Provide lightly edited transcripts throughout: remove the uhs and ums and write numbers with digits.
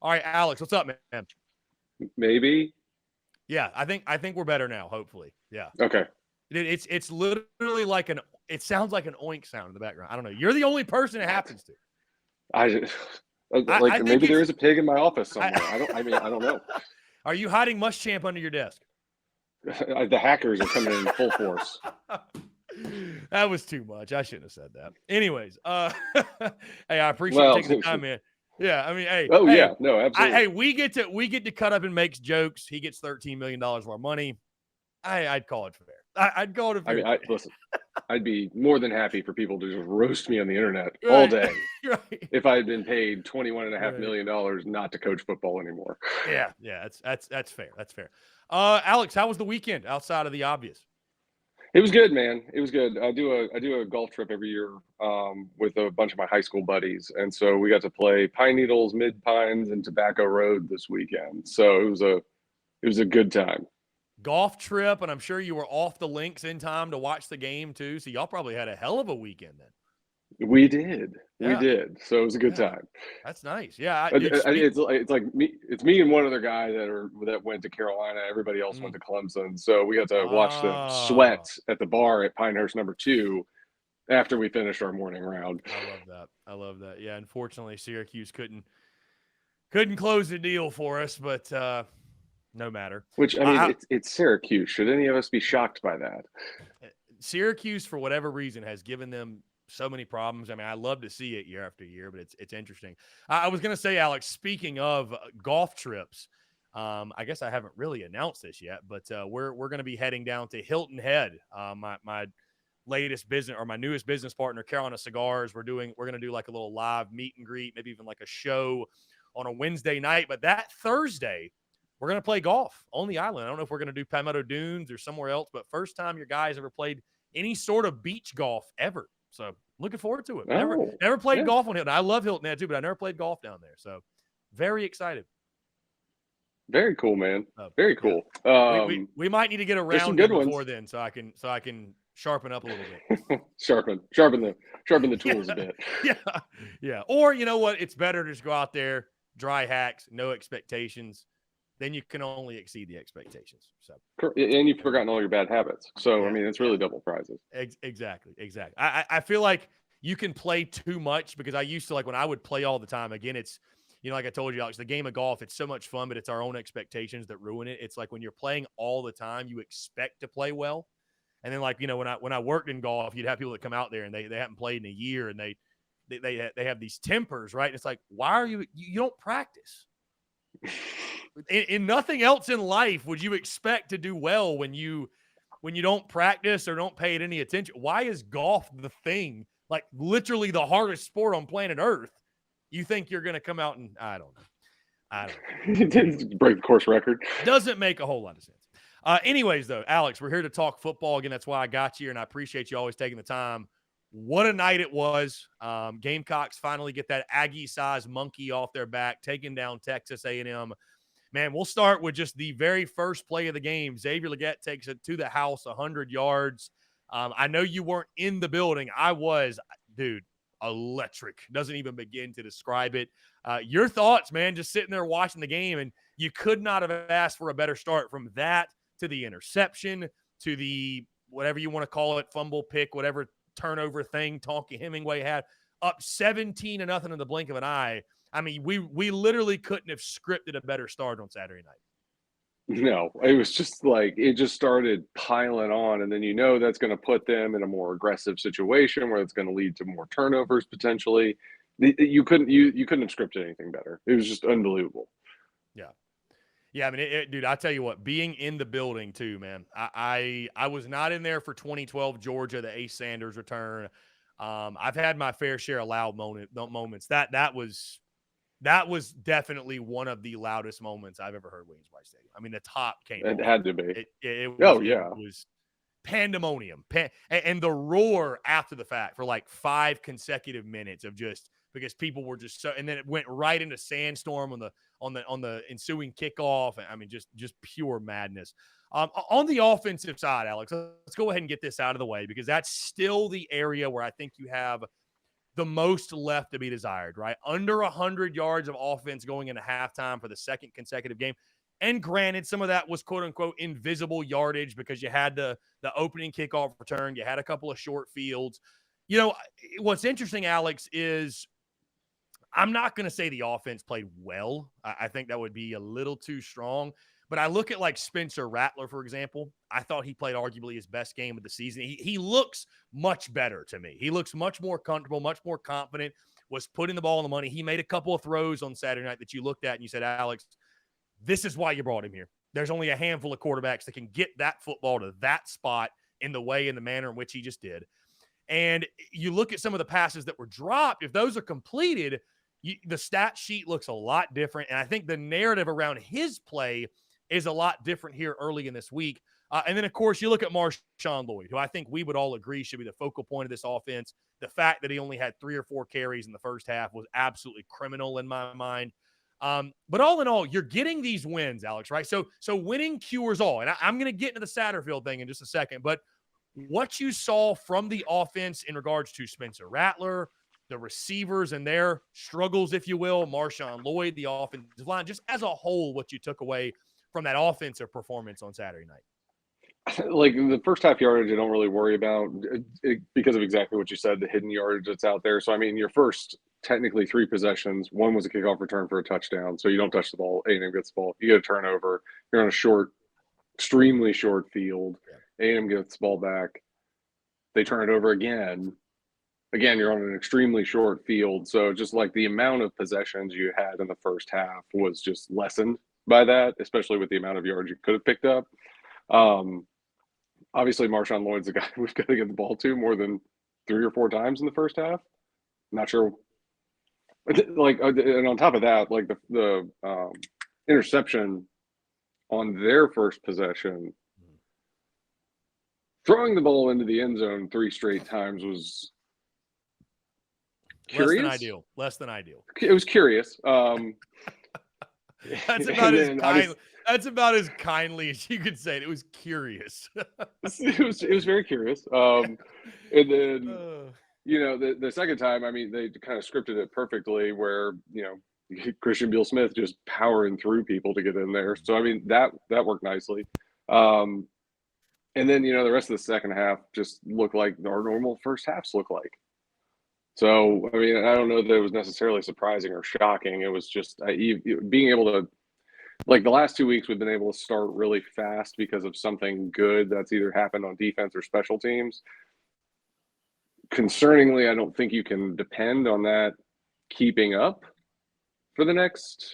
All right, Alex, what's up, man? Maybe. Yeah, I think we're better now. Hopefully, yeah. Okay. It's literally like an. It sounds like an oink sound in the background. I don't know. You're the only person it happens to. I I like think maybe there it's. is a pig in my office I, somewhere. I don't know. are you hiding Muschamp under your desk? The hackers are coming in full force. That was too much. I shouldn't have said that. Anyways, hey, I appreciate you Well, taking the time, man. Yeah, I mean, oh yeah, no, absolutely. hey, we get to cut up and make jokes. He gets $13 million of our money. I'd call it fair. I'd call it a I fair mean, trade. listen, I'd be more than happy for people to just roast me on the internet all Right, day right, if I had been paid $21.5 right. million dollars not to coach football anymore. Yeah, yeah. That's fair. That's fair. Alex, how was the weekend outside of the obvious? It was good, man. It was good. I do a golf trip every year with a bunch of my high school buddies, and so we got to play Pine Needles, Mid Pines, and Tobacco Road this weekend. So it was a good time. Golf trip, and I'm sure you were off the links in time to watch the game too. So y'all probably had a hell of a weekend then. We did, we Yeah, did. So it was a good yeah. time. That's nice. Yeah, dude. It's like me and one other guy that went to Carolina. Everybody else went Mm, to Clemson, so we got to watch them ah, sweat at the bar at Pinehurst number two after we finished our morning round. I love that. I love that. Yeah, unfortunately, Syracuse couldn't close the deal for us, but no matter. Which I mean, I, it's Syracuse. Should any of us be shocked by that? Syracuse, for whatever reason, has given them so many problems. I mean, I love to see it year after year, but it's interesting. I was going to say, Alex, speaking of golf trips, I guess I haven't really announced this yet, but we're going to be heading down to Hilton Head. My latest business or my newest business partner, Carolina Cigars. We're going to do like a little live meet and greet, maybe even like a show on a Wednesday night. But that Thursday, we're going to play golf on the island. I don't know if we're going to do Palmetto Dunes or somewhere else, but first time your guys ever played any sort of beach golf ever. So looking forward to it. Oh, Never played yeah, golf on Hilton. I love Hilton Head too, but I never played golf down there. So very excited. very cool, man. So Very yeah, cool. we might need to get a There's some round good in ones. before then, so I can sharpen up a little bit. Sharpen the Yeah, tools a bit. yeah, yeah. Or you know what? It's better to just go out there, dry hacks, no expectations. Then you can only exceed the expectations. So And you've forgotten all your bad habits. So I yeah, mean, it's yeah. really double prizes. Exactly, exactly. I feel like you can play too much because I used to like when I would play all the time. Again, it's like I told you, Alex, the game of golf. It's so much fun, but it's our own expectations that ruin it. It's like when you're playing all the time, you expect to play well, and then like when I worked in golf, you'd have people that come out there and they haven't played in a year and they have these tempers, right? And it's like, why are you don't practice? In nothing else in life would you expect to do well when you don't practice or don't pay it any attention. Why is golf the thing, like literally the hardest sport on planet Earth? You think you're going to come out and I don't know. I don't know. Anyway, Break the course record. doesn't make a whole lot of sense. Anyways, though, Alex, we're here to talk football again. That's why I got you, and I appreciate you always taking the time. What a night it was. Gamecocks finally get that Aggie-sized monkey off their back, taking down Texas A&M. Man, we'll start with just the very first play of the game. Xavier Legette takes it to the house, 100 yards. I know you weren't in the building. I was. Dude, electric. Doesn't even begin to describe it. Your thoughts, man, just sitting there watching the game, and you could not have asked for a better start from that to the interception to the whatever you want to call it, fumble pick, whatever turnover thing Tonka Hemingway had, up 17-0 in the blink of an eye. I mean, we literally couldn't have scripted a better start on Saturday night. No, it was just like it just started piling on, and then that's going to put them in a more aggressive situation where it's going to lead to more turnovers potentially. You couldn't have scripted anything better. It was just unbelievable. Yeah. Yeah, I mean, dude, I tell you what, being in the building too, man. I was not in there for 2012 Georgia, the Ace Sanders return. I've had my fair share of loud moments. That was definitely one of the loudest moments I've ever heard Williams-Brice Stadium. I mean, the top came It off. had to be. It Oh yeah. was pandemonium. And the roar after the fact for like 5 consecutive minutes of just because people were just so, and then it went right into sandstorm on the ensuing kickoff. I mean, just pure madness. On the offensive side, Alex, let's go ahead and get this out of the way because that's still the area where I think you have the most left to be desired, right? Under 100 yards of offense going into halftime for the second consecutive game. And granted, some of that was quote unquote invisible yardage because you had the opening kickoff return, you had a couple of short fields. You know, what's interesting, Alex, is I'm not going to say the offense played well. I think that would be a little too strong. But I look at like Spencer Rattler, for example. I thought he played arguably his best game of the season. He looks much better to me. He looks much more comfortable, much more confident, was putting the ball on the money. He made a couple of throws on Saturday night that you looked at and you said, Alex, this is why you brought him here. There's only a handful of quarterbacks that can get that football to that spot in the way and the manner in which he just did. And you look at some of the passes that were dropped. If those are completed, the stat sheet looks a lot different. And I think the narrative around his play is a lot different here early in this week. And then, of course, you look at Marshawn Lloyd, who I think we would all agree should be the focal point of this offense. The fact that he only had 3 or 4 carries in the first half was absolutely criminal in my mind. But all in all, you're getting these wins, Alex, right? So winning cures all. And I'm going to get into the Satterfield thing in just a second. But what you saw from the offense in regards to Spencer Rattler, the receivers and their struggles, if you will, Marshawn Lloyd, the offensive line, just as a whole, what you took away from that offensive performance on Saturday night? Like the first half yardage, I don't really worry about because of exactly what you said, the hidden yardage that's out there. So, I mean, your first technically 3 possessions, one was a kickoff return for a touchdown. So you don't touch the ball, A&M gets the ball, you get a turnover, you're on a short, extremely short field, A&M gets the ball back, they turn it over again. Again, you're on an extremely short field. So just like the amount of possessions you had in the first half was just lessened by that, especially with the amount of yards you could have picked up. Obviously, Marshawn Lloyd's the guy we've got to get the ball to more than 3 or 4 times in the first half. Not sure. Like, and on top of that, like the interception on their first possession, throwing the ball into the end zone 3 straight times was curious. Less than ideal. It was curious. That's about as kindly as you could say it. It was curious. it was very curious. And then you know, the second time, I mean, they kind of scripted it perfectly where, you know, Christian Beal-Smith just powering through people to get in there. So, I mean, that worked nicely. And then, you know, the rest of the second half just looked like our normal first halves look like. So, I mean, I don't know that it was necessarily surprising or shocking. It was just being able to, like the last 2 weeks, we've been able to start really fast because of something good that's either happened on defense or special teams. Concerningly, I don't think you can depend on that keeping up for the next,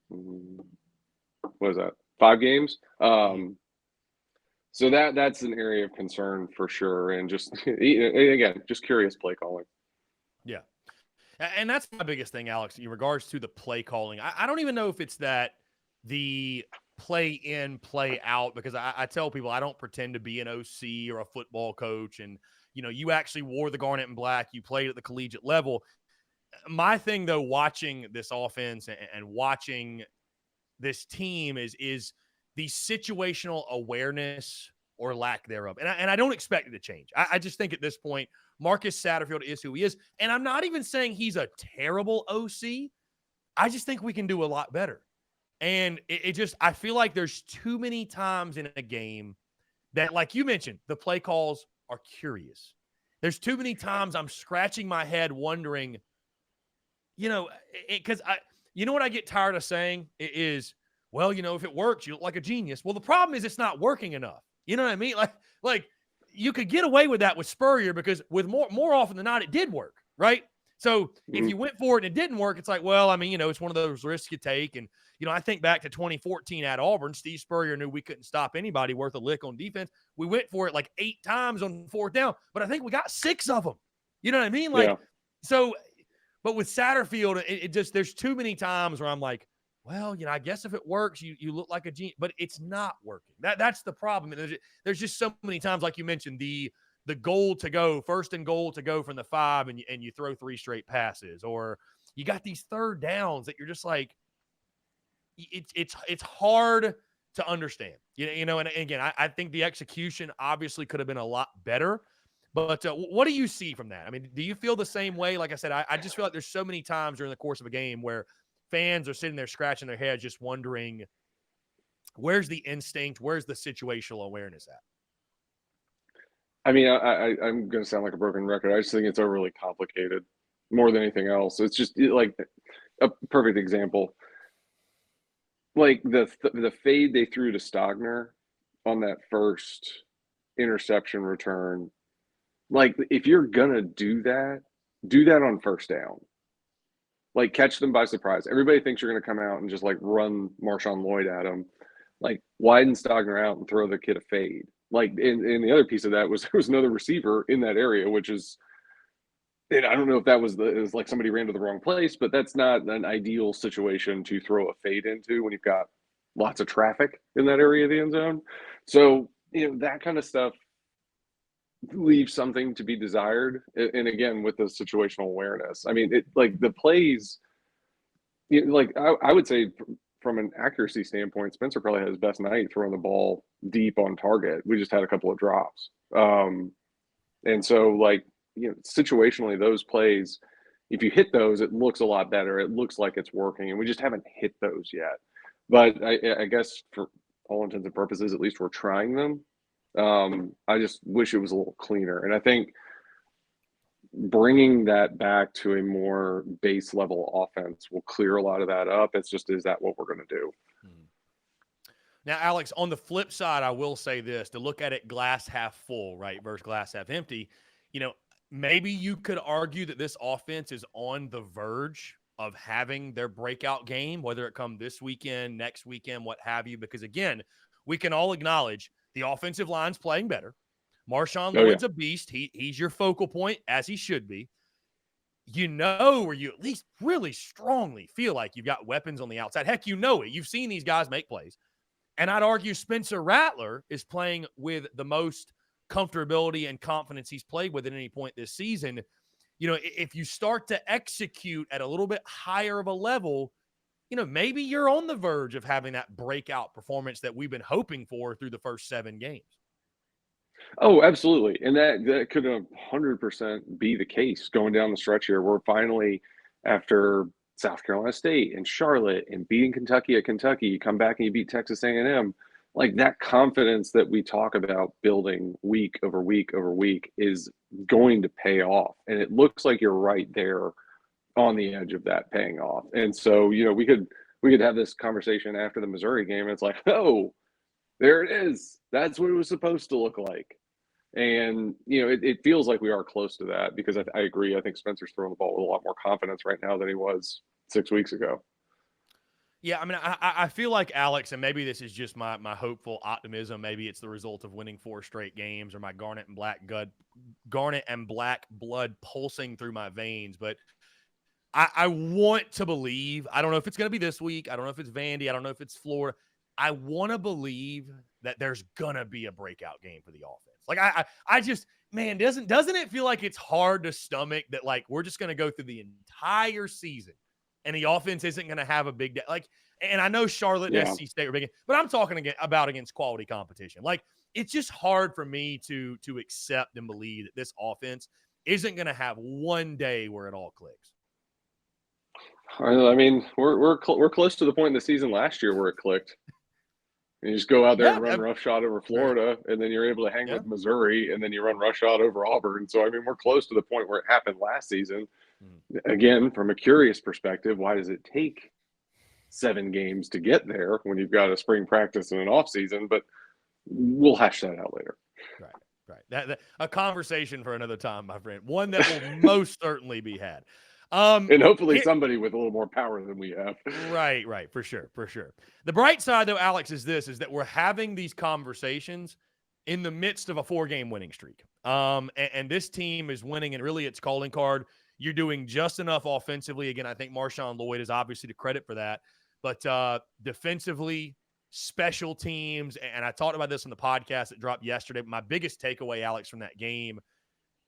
what is that, 5 games? So that's an area of concern for sure. And just, again, just curious play calling. Yeah. And that's my biggest thing, Alex, in regards to the play calling. I don't even know if it's that the play in, play out, because I tell people I don't pretend to be an OC or a football coach. And, you know, you actually wore the garnet and black. You played at the collegiate level. My thing, though, watching this offense and watching this team is the situational awareness or lack thereof. And I don't expect it to change. I just think at this point, Marcus Satterfield is who he is. And I'm not even saying he's a terrible OC. I just think we can do a lot better. And I feel like there's too many times in a game that, like you mentioned, the play calls are curious. There's too many times I'm scratching my head wondering, you know, because you know what I get tired of saying is, well, you know, if it works, you look like a genius. Well, the problem is it's not working enough. You know what I mean? Like you could get away with that with Spurrier because with more often than not, it did work, right? So if you went for it and it didn't work, it's like, well, I mean, you know, it's one of those risks you take. And, you know, I think back to 2014 at Auburn, Steve Spurrier knew we couldn't stop anybody worth a lick on defense. We went for it like 8 times on 4th down, but I think we got 6 of them. You know what I mean? Like, so, but with Satterfield, it just, there's too many times where I'm like, well, you know, I guess if it works, you look like a genius, but it's not working. That's the problem. And there's just so many times, like you mentioned, the goal to go, 1st and goal to go from the 5 and you throw 3 straight passes, or you got these 3rd downs that you're just like, it's hard to understand, you know, and again, I think the execution obviously could have been a lot better, But what do you see from that? I mean, do you feel the same way? Like I said, I just feel like there's so many times during the course of a game where fans are sitting there scratching their heads just wondering, where's the instinct? Where's the situational awareness at? I mean, I'm going to sound like a broken record. I just think it's overly complicated more than anything else. It's just like a perfect example. Like the fade they threw to Stogner on that first interception return. Like, if you're going to do that on first down. Like, catch them by surprise. Everybody thinks you're going to come out and just like run Marshawn Lloyd at them. Like, widen Stogner out and throw the kid a fade. Like, and the other piece of that was there was another receiver in that area, which is, and I don't know if that was like somebody ran to the wrong place, but that's not an ideal situation to throw a fade into when you've got lots of traffic in that area of the end zone. So, that kind of stuff leaves something to be desired. And again, with the situational awareness, I mean, like the plays, like I would say from an accuracy standpoint, Spencer probably had his best night throwing the ball deep on target. We just had a couple of drops. And so, like, situationally, those plays, if you hit those, it looks a lot better. It looks like it's working, and we just haven't hit those yet. But I guess for all intents and purposes, at least we're trying them. I just wish it was a little cleaner. And I think bringing that back to a more base level offense will clear a lot of that up. It's just, is that what we're going to do? Now, Alex, on the flip side, I will say this, to look at it glass half full, right, versus glass half empty, maybe you could argue that this offense is on the verge of having their breakout game, whether it come this weekend, next weekend, what have you, because again, we can all acknowledge the offensive line's playing better. Marshawn Lloyd's a beast. He's your focal point, as he should be. Or you at least really strongly feel like you've got weapons on the outside. Heck, it. You've seen these guys make plays. And I'd argue Spencer Rattler is playing with the most comfortability and confidence he's played with at any point this season. If you start to execute at a little bit higher of a level, maybe you're on the verge of having that breakout performance that we've been hoping for through the first 7 games. Oh, absolutely. And that could 100% be the case going down the stretch here. We're finally, after South Carolina State and Charlotte and beating Kentucky at Kentucky, you come back and you beat Texas A&M. Like, that confidence that we talk about building week over week over week is going to pay off. And it looks like you're right there on the edge of that paying off. And so, we could have this conversation after the Missouri game. And it's like, oh, there it is. That's what it was supposed to look like. And, it feels like we are close to that, because I agree. I think Spencer's throwing the ball with a lot more confidence right now than he was 6 weeks ago. Yeah, I mean, I feel like, Alex, and maybe this is just my hopeful optimism. Maybe it's the result of winning 4 straight games, or my garnet and black blood pulsing through my veins. But I want to believe. I don't know if it's going to be this week. I don't know if it's Vandy. I don't know if it's Florida. I want to believe that there's gonna be a breakout game for the offense. Like, I just, man, doesn't it feel like it's hard to stomach that, like, we're just gonna go through the entire season and the offense isn't gonna have a big day? Like, and I know Charlotte and SC State are big, but I'm talking about against quality competition. Like, it's just hard for me to accept and believe that this offense isn't gonna have one day where it all clicks. I mean, we're close to the point in the season last year where it clicked. And you just go out there and run roughshod over Florida, and then you're able to hang with Missouri, and then you run roughshod over Auburn. So, I mean, we're close to the point where it happened last season. Again, from a curious perspective, why does it take 7 games to get there when you've got a spring practice and an off season? But we'll hash that out later. Right. That a conversation for another time, my friend. One that will most certainly be had. And hopefully somebody with a little more power than we have. Right. For sure. The bright side, though, Alex, is that we're having these conversations in the midst of a 4-game winning streak. And this team is winning, and really its calling card. You're doing just enough offensively. Again, I think Marshawn Lloyd is obviously the credit for that. But defensively, special teams, and I talked about this on the podcast that dropped yesterday. My biggest takeaway, Alex, from that game,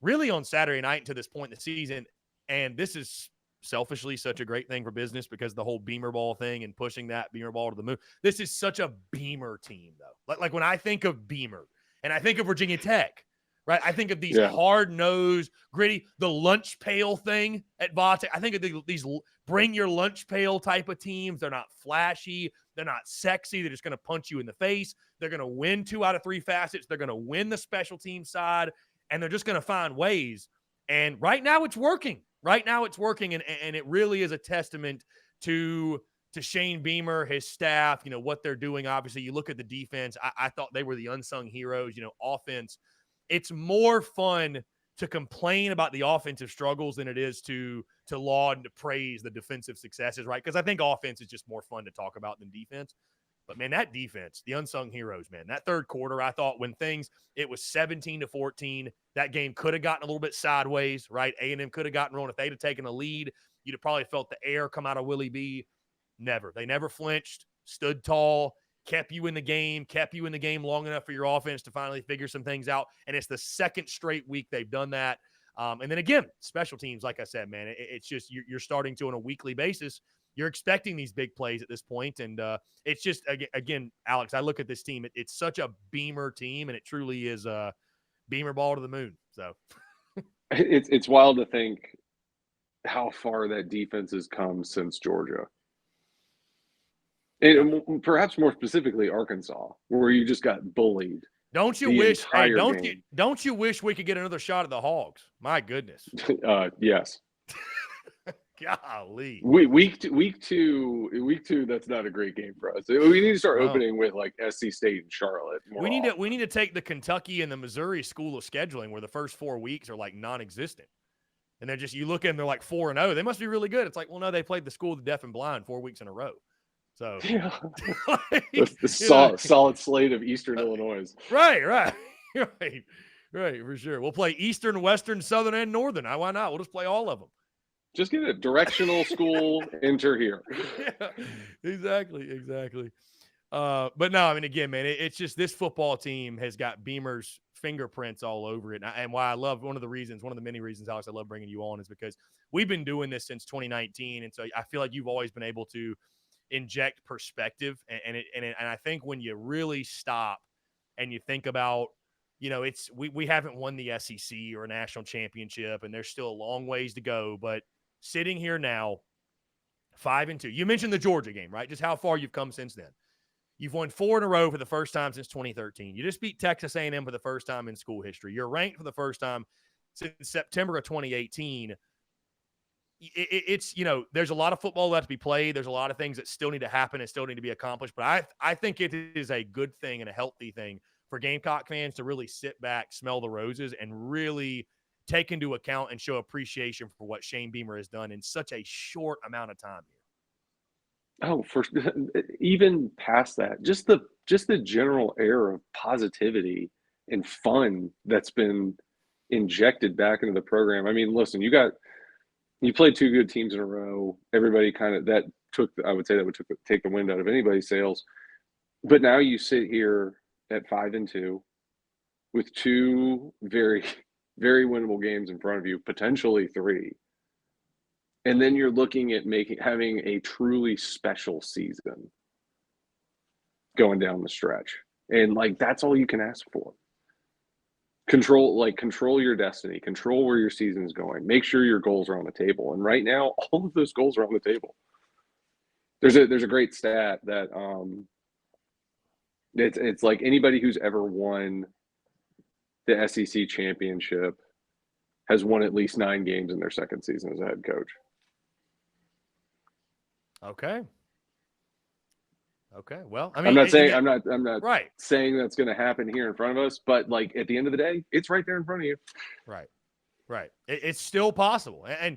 really on Saturday night to this point in the season, and this is selfishly such a great thing for business because the whole Beamer ball thing and pushing that Beamer ball to the moon. This is such a Beamer team, though. Like when I think of Beamer and I think of Virginia Tech, right? I think of these Yeah. hard-nosed, gritty, the lunch pail thing at Vate. I think of these bring your lunch pail type of teams. They're not flashy. They're not sexy. They're just going to punch you in the face. They're going to win 2 out of 3 facets. They're going to win the special team side, and they're just going to find ways. And right now it's working. Right now it's working, and it really is a testament to Shane Beamer, his staff, what they're doing. Obviously, you look at the defense. I thought they were the unsung heroes. Offense. It's more fun to complain about the offensive struggles than it is to laud and to praise the defensive successes, right? Because I think offense is just more fun to talk about than defense. But, man, that defense, the unsung heroes, man, that third quarter, I thought it was 17-14. That game could have gotten a little bit sideways, right? A&M could have gotten rolling. If they'd have taken a lead, you'd have probably felt the air come out of Willie B. Never. They never flinched, stood tall, kept you in the game long enough for your offense to finally figure some things out. And it's the second straight week they've done that. And then again, special teams, like I said, man, it's just you're starting to on a weekly basis. You're expecting these big plays at this point, and it's just again, Alex. I look at this team; it's such a Beamer team, and it truly is a Beamer ball to the moon. So it's wild to think how far that defense has come since Georgia. And perhaps more specifically, Arkansas, where you just got bullied. Don't you wish? Hey, don't you wish we could get another shot at the Hogs? My goodness. Yes. Golly. Week two. That's not a great game for us. We need to start opening with like SC State and Charlotte. We need to take the Kentucky and the Missouri school of scheduling, where the first 4 weeks are like non-existent, and they're just you look at them, they're like 4-0. They must be really good. It's like, well, no, they played the school of the deaf and blind 4 weeks in a row. So yeah. the solid slate of Eastern Illinois. Right, for sure. We'll play Eastern, Western, Southern, and Northern. Why not? We'll just play all of them. Just get a directional school, enter here. Yeah, exactly. But no, I mean, again, man, it's just this football team has got Beamer's fingerprints all over it. And why I love one of the many reasons, Alex, I love bringing you on is because we've been doing this since 2019. And so I feel like you've always been able to inject perspective. And I think when you really stop and you think about, we haven't won the SEC or a national championship, and there's still a long ways to go. But sitting here now, 5-2. You mentioned the Georgia game, right? Just how far you've come since then. You've won 4 in a row for the first time since 2013. You just beat Texas A&M for the first time in school history. You're ranked for the first time since September of 2018. It's there's a lot of football left to be played. There's a lot of things that still need to happen and still need to be accomplished. But I think it is a good thing and a healthy thing for Gamecock fans to really sit back, smell the roses, and really take into account and show appreciation for what Shane Beamer has done in such a short amount of time here. Oh, even past that, just the general air of positivity and fun that's been injected back into the program. I mean, listen, you played 2 good teams in a row. Everybody I would say that would take the wind out of anybody's sails. But now you sit here at 5-2 with 2 very, very winnable games in front of you, potentially 3. And then you're looking at having a truly special season going down the stretch. And that's all you can ask for. Control your destiny, control where your season is going, make sure your goals are on the table. And right now, all of those goals are on the table. There's a great stat that it's like anybody who's ever won the SEC championship has won at least 9 games in their second season as a head coach. Okay. Well, I mean, I'm not saying that's going to happen here in front of us, but at the end of the day, it's right there in front of you. Right. It's still possible. And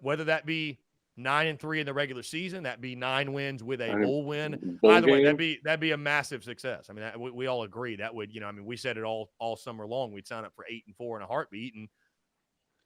whether that be 9-3 in the regular season, that be 9 wins with a bowl win. By the way, that'd be a massive success. I mean, we all agree that would, we said it all summer long. We'd sign up for 8-4 in a heartbeat, and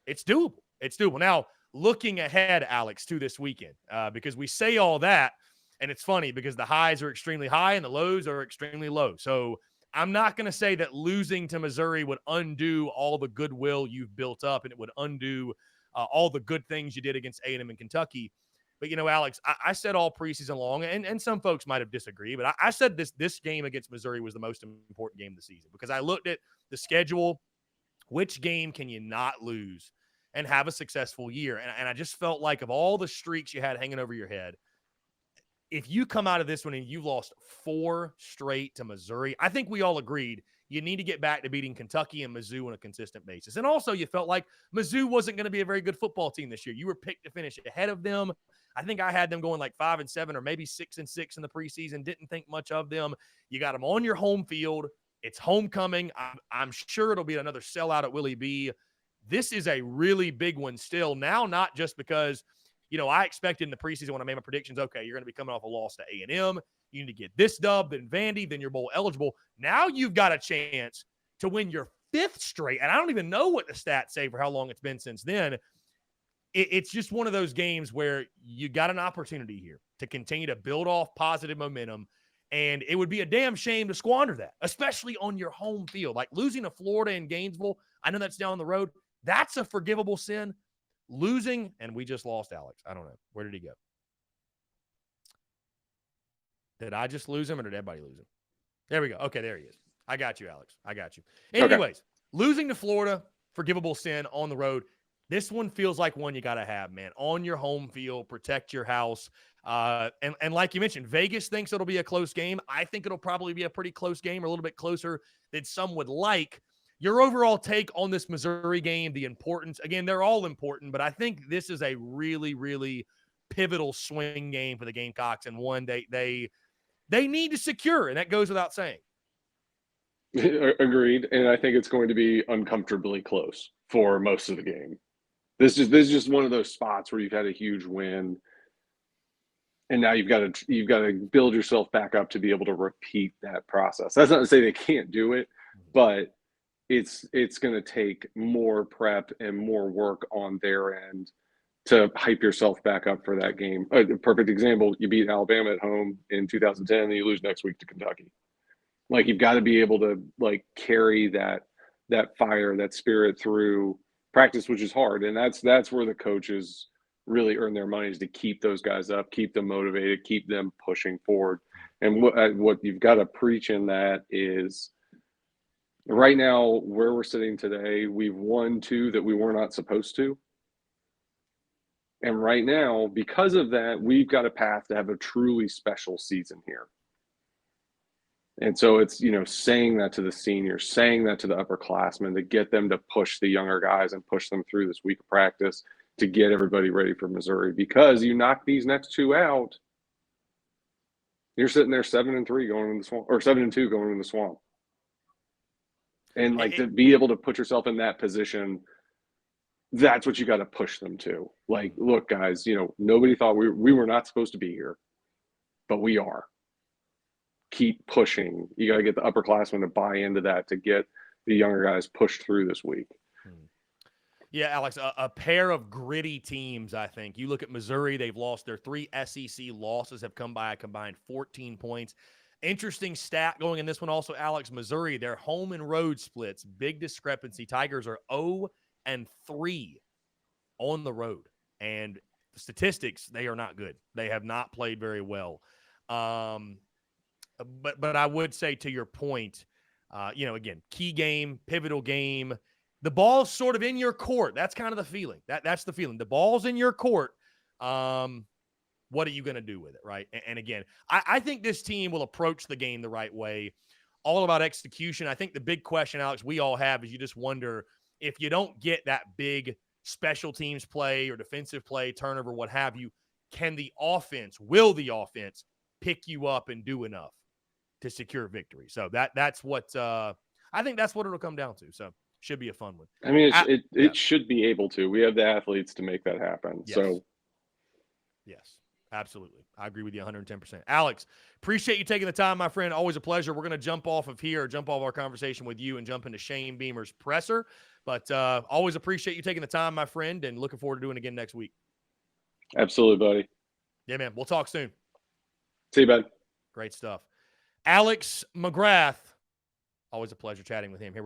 it's doable. It's doable. Now, looking ahead, Alex, to this weekend, because we say all that, and it's funny because the highs are extremely high and the lows are extremely low. So I'm not going to say that losing to Missouri would undo all the goodwill you've built up, and it would undo all the good things you did against A&M and Kentucky. But, Alex, I said all preseason long, and some folks might have disagreed, but I said this game against Missouri was the most important game of the season because I looked at the schedule. Which game can you not lose and have a successful year? And I just felt like of all the streaks you had hanging over your head, if you come out of this one and you lost 4 straight to Missouri, I think we all agreed you need to get back to beating Kentucky and Mizzou on a consistent basis. And also you felt like Mizzou wasn't going to be a very good football team this year. You were picked to finish ahead of them. I think I had them going like 5-7 or maybe 6-6 in the preseason. Didn't think much of them. You got them on your home field. It's homecoming. I'm sure it'll be another sellout at Willie B. This is a really big one still. Now, not just because, I expected in the preseason when I made my predictions, okay, you're going to be coming off a loss to A&M. You need to get this dub, then Vandy, then you're bowl eligible. Now you've got a chance to win your 5th straight. And I don't even know what the stats say for how long it's been since then. It's just one of those games where you got an opportunity here to continue to build off positive momentum. And it would be a damn shame to squander that, especially on your home field. Like losing to Florida and Gainesville, I know that's down the road. That's a forgivable sin. Losing, and we just lost Alex. I don't know. Where did he go? Did I just lose him or did everybody lose him? There we go. Okay, there he is. I got you, Alex. I got you. Anyways, Losing to Florida, forgivable sin on the road. This one feels like one you got to have, man. On your home field, protect your house. And like you mentioned, Vegas thinks it'll be a close game. I think it'll probably be a pretty close game or a little bit closer than some would like. Your overall take on this Missouri game, the importance, again, they're all important, but I think this is a really, really pivotal swing game for the Gamecocks and one they need to secure, and that goes without saying. Agreed, and I think it's going to be uncomfortably close for most of the game. This is just one of those spots where you've had a huge win, and now you've got to build yourself back up to be able to repeat that process. That's not to say they can't do it, but it's going to take more prep and more work on their end to hype yourself back up for that game. A perfect example, you beat Alabama at home in 2010 and you lose next week to Kentucky. Like, you've got to be able to carry that fire, that spirit through practice, which is hard. And that's where the coaches really earn their money, is to keep those guys up, keep them motivated, keep them pushing forward. And what you've got to preach in that is, right now, where we're sitting today, we've won 2 that we were not supposed to. And right now, because of that, we've got a path to have a truly special season here. And so it's, saying that to the seniors, saying that to the upperclassmen, to get them to push the younger guys and push them through this week of practice to get everybody ready for Missouri. Because you knock these next 2 out, you're sitting there 7-3 going into the swamp, or 7-2 going into the swamp. And to be able to put yourself in that position, that's what you got to push them to. Look, guys, nobody thought we were not supposed to be here, but we are. Keep pushing. You got to get the upperclassmen to buy into that, to get the younger guys pushed through this week. Yeah, Alex, a pair of gritty teams, I think. You look at Missouri, they've lost their 3 SEC losses, have come by a combined 14 points. Interesting stat going in this one also, Alex. Missouri, their home and road splits, big discrepancy. Tigers are 0-3 on the road. And the statistics, they are not good. They have not played very well. But I would say, to your point, again, key game, pivotal game. The ball's sort of in your court. That's kind of the feeling. That's the feeling. The ball's in your court. What are you going to do with it, right? And again, I think this team will approach the game the right way. All about execution. I think the big question, Alex, we all have is you just wonder, if you don't get that big special teams play or defensive play, turnover, what have you, will the offense pick you up and do enough to secure victory? So that's what I think that's what it'll come down to. So should be a fun one. I mean, it should be able to. We have the athletes to make that happen. Yes. So yes. Absolutely. I agree with you 110%. Alex, appreciate you taking the time, my friend. Always a pleasure. We're going to jump off our conversation with you and jump into Shane Beamer's presser. But always appreciate you taking the time, my friend, and looking forward to doing it again next week. Absolutely, buddy. Yeah, man. We'll talk soon. See you, bud. Great stuff. Alex McGrath, always a pleasure chatting with him here.